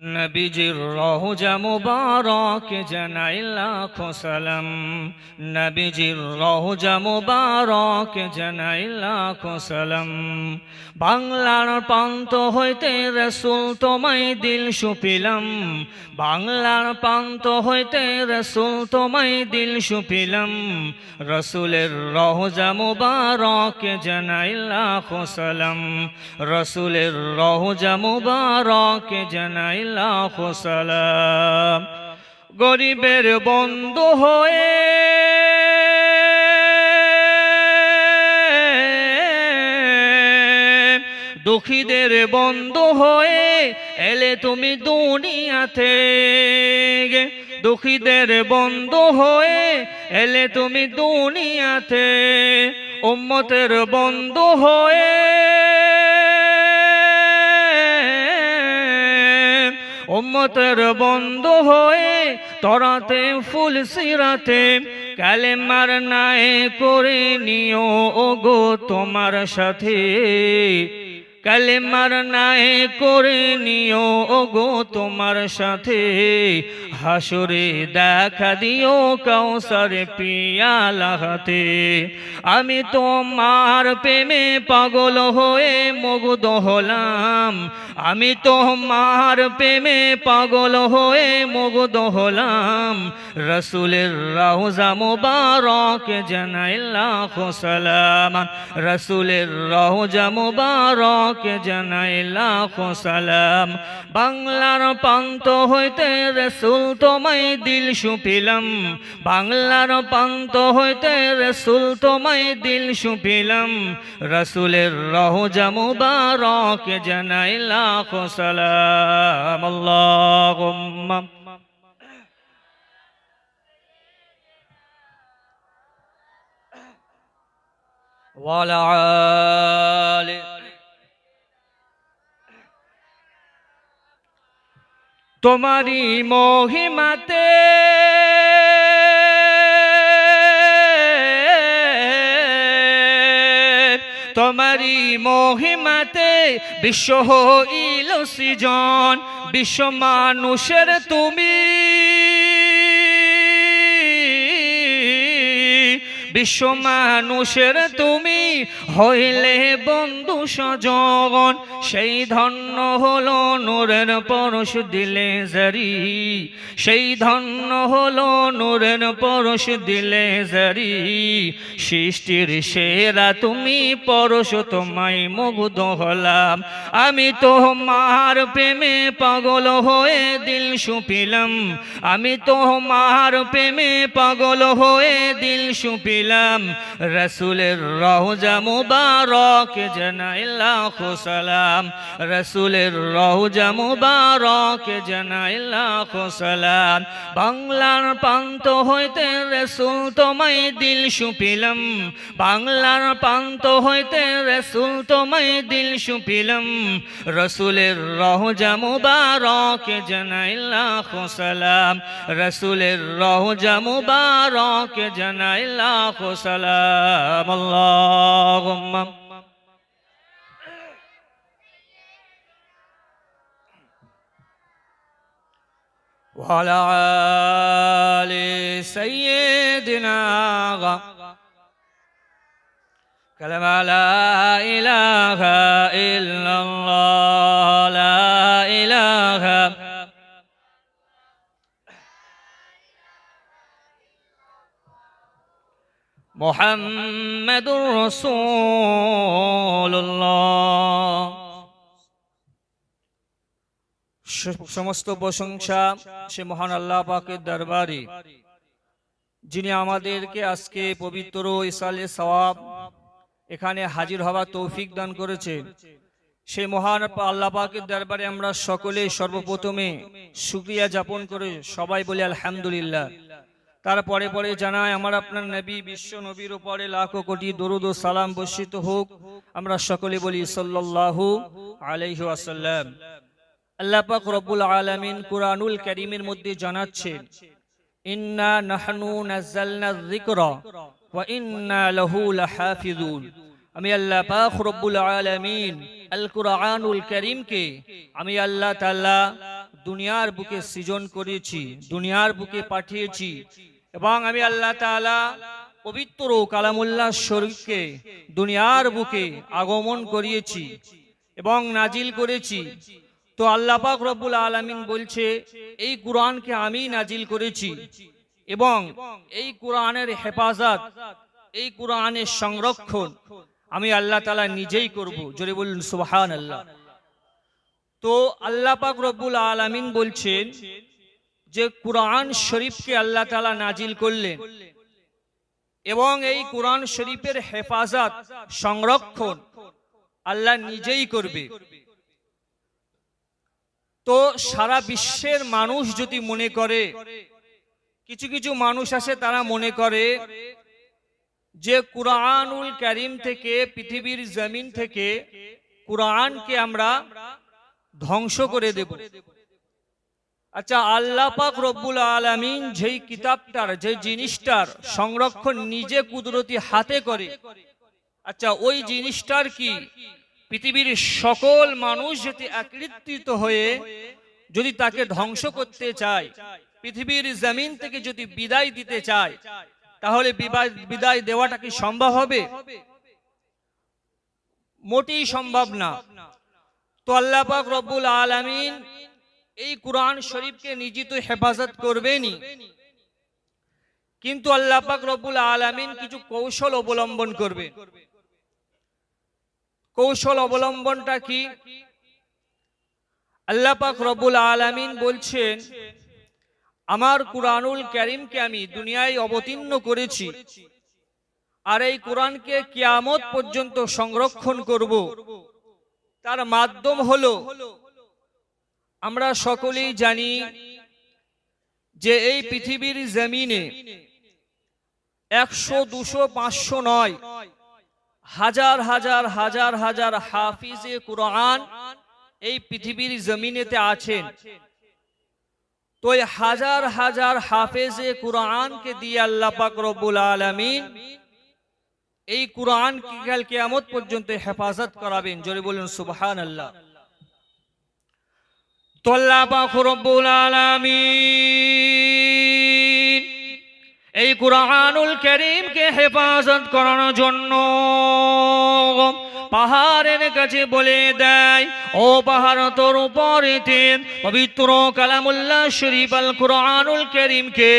নবীজির রওজা মুবারক জানাই লাখো সালাম, নবীজির রওজা মুবারক জানাই লাখো সালাম। বাংলার প্রান্ত হইতে রাসূল তোমায় দিল সুপিলাম, বাংলার প্রান্ত হইতে রাসূল তোমায় দিল সুপিলাম। রাসূলের রওজা মুবারক জানাই লাখো সালাম, রাসূলের রওজা মুবারক জানাই লাখো সালাম। গরিবের বন্ধু হয়ে দুঃখীদের বন্ধু হয়ে এলে তুমি দুনিয়াতে, দুঃখীদের বন্ধু হয়ে এলে তুমি দুনিয়াতে। উম্মতের বন্ধু হয়ে উম্মতের বন্ধু হয়ে তরাতে ফুল সিরাতে কালেমার নাই করে নিও ওগো তোমার সাথে, কালেমার নাই করে নিও ওগো তোমার সাথে। হাসরে দেখা দিও কাউসার পিয়ালা হাতে। আমি তোমার প্রেমে পাগল হয়ে মুগ্ধ হলাম, আমি তোমার প্রেমে পাগল হয়ে মুগ্ধ হলাম। রাসূলের রওজা মুবারক জানাই লাখো সালাম, রাসূলের রওজা মুবারক জানাই লাখো সালাম। বাংলার প্রান্ত হইতে রাসূল তোমায় দিল সুপিলাম, বাংলার প্রান্ত হইতে রাসূল তোমায় দিল সুপিলাম। রাসূলের রওজা মুবারক জানাই লাখো সালাম। আল্লাহুম্মা ওয়ালা আলি। তোমারি মহিমাতে তোমারি মহিমাতে বিশ্ব হইল সৃজন, বিশ্ব মানুষের তুমি, বিশ্ব মানুষের তুমি হইলে বন্ধু স্বজন। সেই ধন্য হলো নূরের পরশ দিলে জারি, সেই ধন্য হলো নূরের পরশ দিলে জারি। সৃষ্টির সেরা তুমি পরশ তোমায় মুগ্ধ হলাম। আমি তোমার প্রেমে পাগল হয়ে দিল সুপিলাম, আমি তোমার প্রেমে পাগল হয়ে দিল সুপিলাম। রাসূলের রওজা মুবারক জানাই লাখো সালাম, রাসূলের রওজা মুবারক জানাই লাখো সালাম। বাংলার প্রান্ত হইতে রাসূল তোমায় দিল সুপিলাম, বাংলার প্রান্ত হইতে রাসূল তোমায় দিল সুপিলাম। রাসূলের রওজা মুবারক জানাই লাখো সালাম, রাসূলের রওজা মুবারক জানাই লাখো সালাম। আল্লাহুম্মা ওয়ালা আলি সাইয়্যিদিনা কালামা লা ইলাহা ইল্লাল্লাহ, লা ইলাহা মুহাম্মাদুর রাসূলুল্লাহ। সমস্ত প্রশংসা সে মহান আল্লাহ পাকের দরবারে, যিনি আমাদেরকে আজকে পবিত্র ইসালে সওয়াব এখানে হাজির হওয়ার তৌফিক দান করেছেন। সেই মহান আল্লাহ পাকের দরবারে আমরা সকলে সর্বপ্রথমে শুকরিয়া জ্ঞাপন করে সবাই বলি আলহামদুলিল্লাহ। তারপরে পরে জানায় আমার আপনার নবী বিশ্ব নবীর উপরে লাখো কোটি দরুদ ও সালাম বর্ষিত হোক। আমরা সকলে বলি সাল্লাল্লাহু আলাইহি ওয়াসাল্লাম। আল্লাহ পাক রব্বুল আলামিন কুরআনুল কারীমের মধ্যে জানাচ্ছেন, ইন্না নাহনু নাযালনা যিকরা ওয়া ইন্না লাহু লাহাফিজুন। আমি আল্লাহ পাক রব্বুল আলামিন আল কুরআনুল কারীমকে আমি আল্লাহ তাআলা দুনিয়ার বুকে সৃজন করেছি, দুনিয়ার বুকে পাঠিয়েছি, এবং আমি আল্লাহ তাআলা পবিত্র কালামুল্লাহ শরীফকে দুনিয়ার বুকে আগমন করিয়েছি এবং নাজিল করেছি। তো আল্লাহ পাক রব্বুল আলামিন বলছে এই কুরআনকে আমি নাজিল করেছি এবং এই কুরআনের হেফাজত, এই কুরআনের সংরক্ষণ আমি আল্লাহ তাআলা নিজেই করব। জোরে বলুন সুবহানাল্লাহ। তো আল্লাহ পাক রব্বুল আলামিন বলছেন যে কুরআন শরীফকে আল্লাহ তাআলা নাজিল করলেন এবং এই কুরআন শরীফের হেফাজত সংরক্ষণ আল্লাহ নিজেই করবে। তো সারা বিশ্বের মানুষ যদি মনে করে, কিছু কিছু মানুষ আছে তারা মনে করে যে কুরআনুল কারীম থেকে, পৃথিবীর জমিন থেকে কুরআনকে আমরা ধ্বংস করে দেব। আচ্ছা, আল্লাহ পাক রব্বুল আলামিন যেই কিতাবটার, যে জিনিসটার সংরক্ষণ নিজে কুদরতি হাতে করে, আচ্ছা ওই জিনিসটার কি পৃথিবীর সকল মানুষ যদি একত্রিত হয়ে যদি তাকে ধ্বংস করতে চায়, পৃথিবীর জমিন থেকে যদি বিদায় দিতে চায়, তাহলে বিদায় দেওয়াটা কি সম্ভব হবে? মোটেই সম্ভব না। তো আল্লাহ পাক রব্বুল আলামিন এই কুরআন শরীফকে নিজে তো হেফাজত করবেনই, কিন্তু আল্লাহ পাক রব্বুল আলামিন কিছু কৌশল অবলম্বন করবে। কৌশল অবলম্বনটা কি? আল্লাহ পাক রব্বুল আলামিন বলছেন আমার কুরআনুল কারীমকে আমি দুনিয়ায় অবতীর্ণ করেছি, আর এই কুরআনকে কিয়ামত পর্যন্ত সংরক্ষণ করব। তার মাধ্যম হলো, আমরা সকলেই জানি যে এই পৃথিবীর জমিনে 100, 200, 500 নয়, হাজার হাজার হাজার হাজার হাফিজে কুরআন এই পৃথিবীর জমিনেতে আছেন। তো এই হাজার হাজার হাফেজে কুরআনকে দিয়ে আল্লাহ পাক রব্বুল আলামিন এই কুরআন কি কাল কিয়ামত পর্যন্ত হেফাজত করাবেন। জোরে বলুন সুবহানাল্লাহ। তো আল্লাহ পাক রব্বুল আলামিন এই কুরআনুল কারীমকে হেফাজত করানোর জন্য পাহাড়ের কাছে বলে দেয়, ও পাহাড় তোর উপরেতে পবিত্র কালামুল্লাহ শরীফ আল কুরআনুল কারীমকে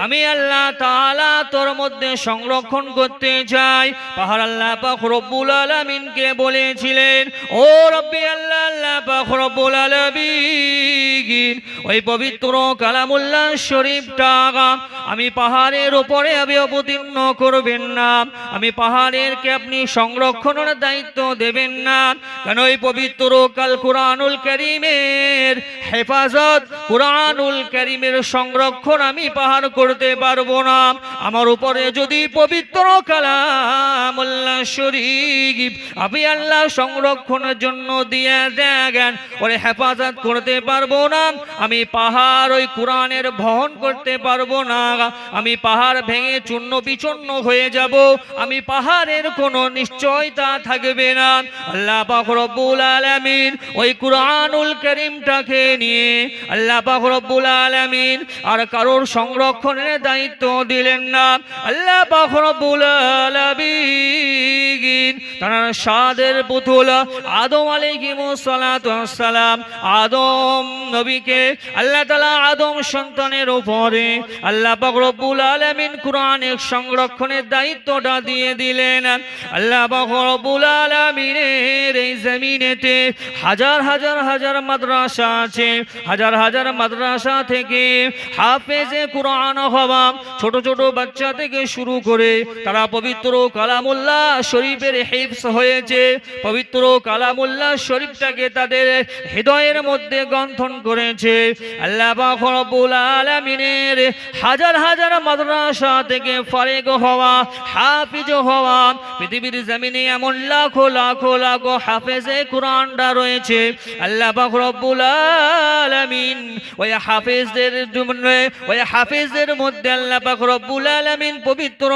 আমি আল্লাহ তাআলা তোর মধ্যে সংরক্ষণ করতে চাই। পাহাড় আল্লাহ পাক রব্বুল আলামিনকে বলেছিলেন, ও রব্বি আল্লাহ, আল্লাহ পাক রব্বুল আলামিন ওই পবিত্র কালামুল্লাহ শরীফটা আমি পাহাড়ের উপরে আমি অবতীর্ণ করবেন না, আমি পাহাড়েরকে আপনি সংরক্ষণের দায়িত্ব দেবেন না। কেন এই পবিত্র কাল কুরআনুল কারীমের হেফাজত, কুরআনুল কারীমের সংরক্ষণ আমি পাহাড় করতে পারবো না। আমার উপরে যদি পবিত্র কালামুল্লাহ শরীফ আমি আল্লাহ সংরক্ষণের জন্য দিয়ে দেন, ওরে হেফাজত করতে পারবো না, আমি পাহাড় ওই কুরআনের বহন করতে পারবো না, আমি পাহাড় ভেঙে চূর্ণ বিচূর্ণ হয়ে যাব, আমি পাহাড়ের কোনো নিশ্চয়তা থাকবে না। আল্লাহ পাক রব্বুল আলামিন ওই কুরআনুল কারীমটাকে নিয়ে আল্লাহ পাক রব্বুল আলামিন আর কারোর সংরক্ষণের দায়িত্ব দিলেন না। আল্লাহ পাক রব্বুল আলামিন তার সাদের পুতুল আদম আলাইহিস সালাতু ওয়াস সালাম, আদম নবীকে আল্লাহ তাআলা আদম সন্তানের উপরে আল্লাহ পাক রব্বুল আলামিন কুরআনের সংরক্ষণের দায়িত্বটা দিয়ে দিলেন। আল্লাহ পাক রব্বুল আলামিনের এই জমিনেতে হাজার হাজার হাজার মাদ্রাসা আছে, হাজার হাজার মাদ্রাসা থেকে হাফেজে কুরআন হওয়া ছোট ছোট বাচ্চা থেকে শুরু করে তারা পবিত্র কালামুল্লাহ শরীফের হিফজ হয়েছে, পবিত্র কালামুল্লাহ শরীফটাকে তাদের হৃদয়ের মধ্যে গ্রন্থন করেছে। আল্লাহ পাক রব্বুল আলামিনের হাজার হাজার হাজার মাদ্রাসা থেকে ফারিগ হওয়া, হাফিজ হওয়া, পৃথিবীর জমিনে এমন লাখো লাখো লাখো হাফেজে কোরআনরা রয়েছে। আল্লাহ পাক রব্বুল আলামিন ওই হাফেজদের মধ্যে আল্লাহ পাক রব্বুল আলামিন পবিত্র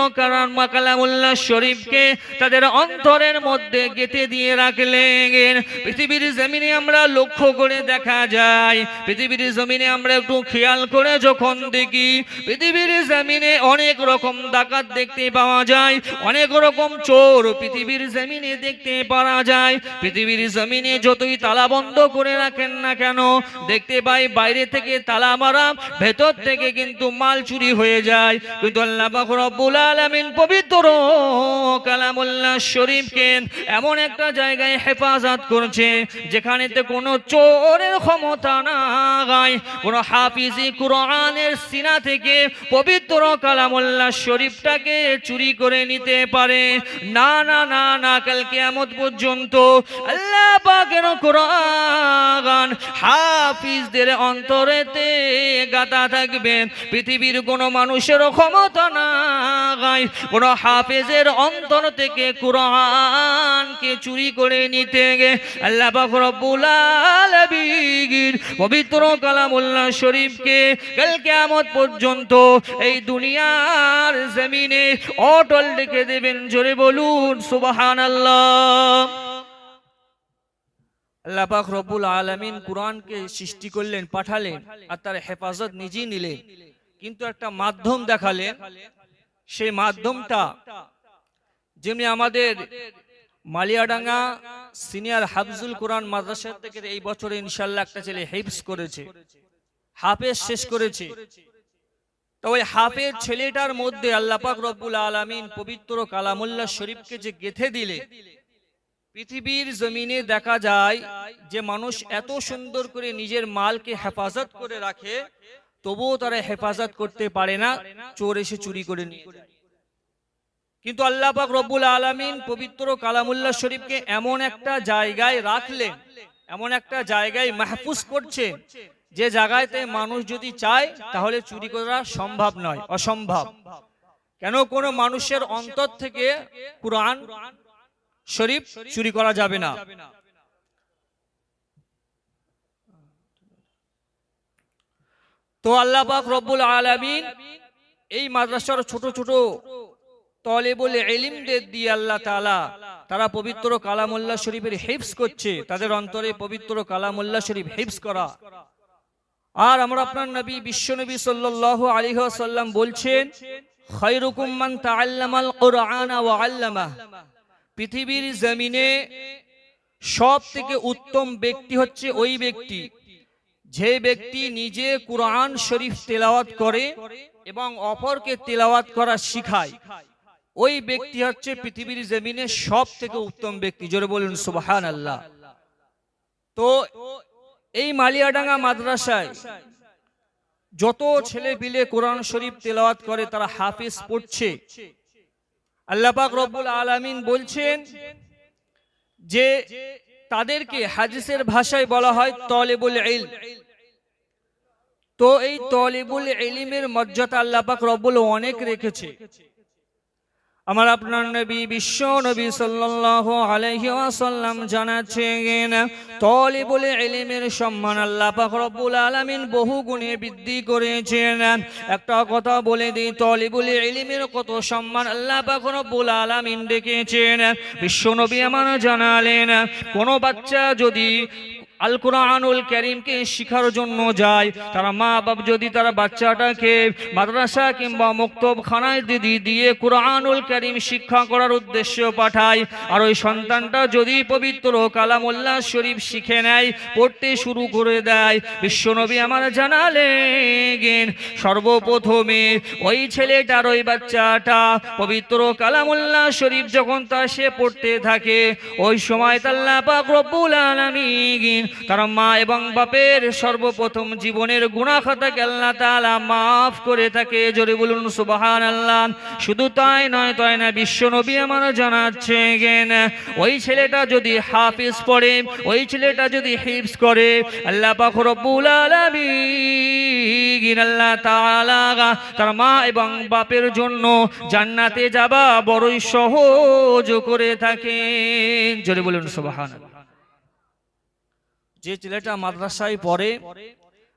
কালামুল্লাহ শরীফকে তাদের অন্তরের মধ্যে গেঁথে দিয়ে রাখলেন। পৃথিবীর জমিনে আমরা লক্ষ্য করে দেখা যায়, পৃথিবীর জমিনে আমরা একটু খেয়াল করে যখন দেখি, পৃথিবীর জমিনে অনেক রকম ডাকাত দেখতে পাওয়া যায়, অনেক রকম চোর পৃথিবীর জমিনে দেখতে পাওয়া যায়। পৃথিবীর জমিনে যতই তালা বন্ধ করে রাখেন না কেন, দেখতে পাই বাইরে থেকে তালা মারা, ভেতর থেকে কিন্তু মাল চুরি হয়ে যায়। কিন্তু আল্লাহ পাক রব্বুল আলামিন পবিত্র কালামুল্লাহ শরীফকে এমন একটা জায়গায় হেফাজত করছে যেখানেতে কোনো চোরের ক্ষমতা নাই, কোনো হাফিজি কোরআনের সিনা থেকে পবিত্র কালামুল্লাহ শরীফটাকে চুরি করে নিতে পারে না। না না না, কাল কিয়ামত পর্যন্ত আল্লাহ পাকের কোরআন হাফিজদের অন্তরেতে গাঁথা থাকবে। পৃথিবীর কোনো মানুষের ক্ষমতা নাই কোনো হাফেজের অন্তর থেকে কোরআনকে চুরি করে নিতে গে। আল্লাহ পাক রব্বুল আলামিন পবিত্র কালামুল্লাহ শরীফকে কাল কিয়ামত পর্যন্ত এই দুনিয়ার জমিনে অটল রেখে দেবেন। জোরে বলুন সুবহানাল্লাহ। আল্লাহ পাক রব্বুল আলামিন কোরআনকে সৃষ্টি করলেন, পাঠালেন, আর তার হেফাজত নিজেই নিলেন, কিন্তু একটা মাধ্যম দেখালেন। সেই মাধ্যমটা যেমনি আমাদের মালিয়াডাঙ্গা সিনিয়র হাফজুল কোরআন মাদ্রাসা থেকে এই বছরে ইনশাআল্লাহ একটা ছেলে হিফজ করেছে, হাফেজ শেষ করেছে। তো ওই হাফেজ ছেলেটার মধ্যে আল্লাহ পাক রব্বুল আলামিন পবিত্র কালামুল্লাহ শরীফকে যে গেঁথে দিলে, পৃথিবীর জমিনে দেখা যায় যে মানুষ এত সুন্দর করে নিজের মালকে হেফাজত করে রাখে, তবুও তারা হেফাজত করতে পারে না, চোর এসে চুরি করে নিয়ে যায়। কিন্তু আল্লাহ পাক রব্বুল আলামিন পবিত্র কালামুল্লাহ শরীফকে এমন একটা জায়গায় রাখলেন, এমন একটা জায়গায় মাহফুজ করছে যে জায়গাতে মানুষ যদি চায় তাহলে চুরি করা সম্ভব নয়, অসম্ভব। কেন? কোনো মানুষের অন্তর থেকে কোরআন শরীফ চুরি করা যাবে না। তো আল্লাহ পাক রব্বুল আলামিন এই মাদ্রাসার ছোট ছোট তালেবুল ইলমদের দিয়ে আল্লাহ তাআলা তারা পবিত্র কালামুল্লাহ শরীফের হিফজ করছে, তাদের অন্তরে পবিত্র কালামুল্লাহ শরীফ হিফজ করা। আর আমরা আপনার নবী বিশ্বনবী সাল্লাল্লাহু আলাইহি ওয়াসাল্লাম বলছেন, খায়রুকুম মান তাআল্লামাল কুরআনা ওয়া আল্লামা। পৃথিবীর জমিনে সব থেকে উত্তম ব্যক্তি হচ্ছে ওই ব্যক্তি যে ব্যক্তি নিজে কুরআন শরীফ তেলাওয়াত করে এবং অপরকে তেলাওয়াত করা শিখায়। ওই ব্যক্তি হচ্ছে পৃথিবীর জমিনে সব থেকে উত্তম ব্যক্তি। জোরে বলুন সুবহানাল্লাহ। তো এই মালিয়াডাঙ্গা মাদ্রাসায় যত ছেলে পিলে কোরআন শরীফ তেলাওয়াত করে তারা হাফেজ পড়ছে। আল্লাহ পাক রব্বুল আলামিন বলছেন যে তাদেরকে হাদিসের ভাষায় বলা হয় তালেবুল ইলম। তো এই তালেবুল ইলমের মর্যাদা আল্লাহ পাক রব্বুল অনেক রেখেছে। আমার আপনার নবী বিশ্ব নবী সাল্লাল্লাহু আলাইহি ওয়াসাল্লাম জানাচ্ছেন, তালেবুল ইলমের সম্মান আল্লাহ পাক রব্বুল আলামিন বহু গুণে বৃদ্ধি করেছেন। একটা কথা বলে দিই, তালেবুল ইলমের কত সম্মান আল্লাহ পাক রব্বুল আলামিন রেখেছেন। বিশ্ব নবী আমার জানালেন, কোন বাচ্চা যদি আল কোরআনুল কারীমকে শিখার জন্য যায়, তারা মা বাপ যদি তারা বাচ্চাটাকে মাদ্রাসা কিংবা মক্তবখানায় দিয়ে কোরআনুল কারীম শিক্ষা করার উদ্দেশ্য পাঠায়, আর ওই সন্তানটা যদি পবিত্র কালামুল্লাহ শরীফ শিখে নেয়, পড়তে শুরু করে দেয়, বিশ্বনবী আমার জানালেন সর্বপ্রথমে ওই ছেলেটার ওই বাচ্চাটা পবিত্র কালামুল্লাহ শরীফ যখন তা সে পড়তে থাকে, ওই সময় আল্লাহ পাক রব্বুল আলামিন তার মা এবং বাপের সর্বপ্রথম জীবনের গুনাহ খাতাকে আল্লাহ তাআলা মাফ করে থাকে। জোরে বলুন সুবহানাল্লাহ। শুধু তাই নয় বিশ্ব নবী আমার জানাচ্ছেন, ওই ছেলেটা যদি হাফিজ পড়ে, ওই ছেলেটা যদি হিফজ করে, আল্লাহ পাক রব্বুল আলামিন আল্লাহ তাআলা তার মা এবং বাপের জন্য জান্নাতে যাবা বড়ই সহজ করে থাকেন। জোরে বলুন সুবহানাল্লাহ। যে ছেলেটা মাদ্রাসায় পড়ে,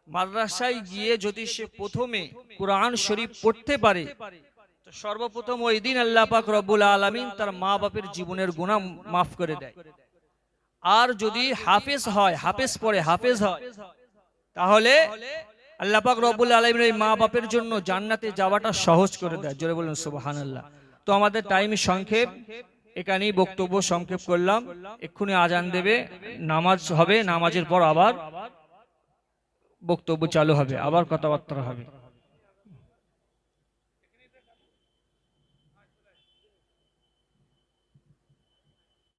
মাদ্রাসায় গিয়ে যদি সে প্রথমে কোরআন শরীফ পড়তে পারে, তো সর্বপ্রথম ওই দিন আল্লাহ পাক রব্বুল আলামিন তার মা বাপের জীবনের গুনাহ মাফ করে দেয়। আর যদি হাফেজ হয়, হাফেজ পড়ে হাফেজ হয়, তাহলে আল্লাহ পাক রব্বুল আলামিন ওই মা বাপের জন্য জান্নাতে যাওয়াটা সহজ করে দেয়। জোরে বলুন সুবহানাল্লাহ। তো আমাদের টাইম সংক্ষেপ, এখানেই বক্তব্য সংক্ষেপ করলাম। এক্ষুনি আজান দেবে, নামাজ হবে, নামাজের পর আবার বক্তব্য চালু হবে, আবার কথাবার্তা হবে।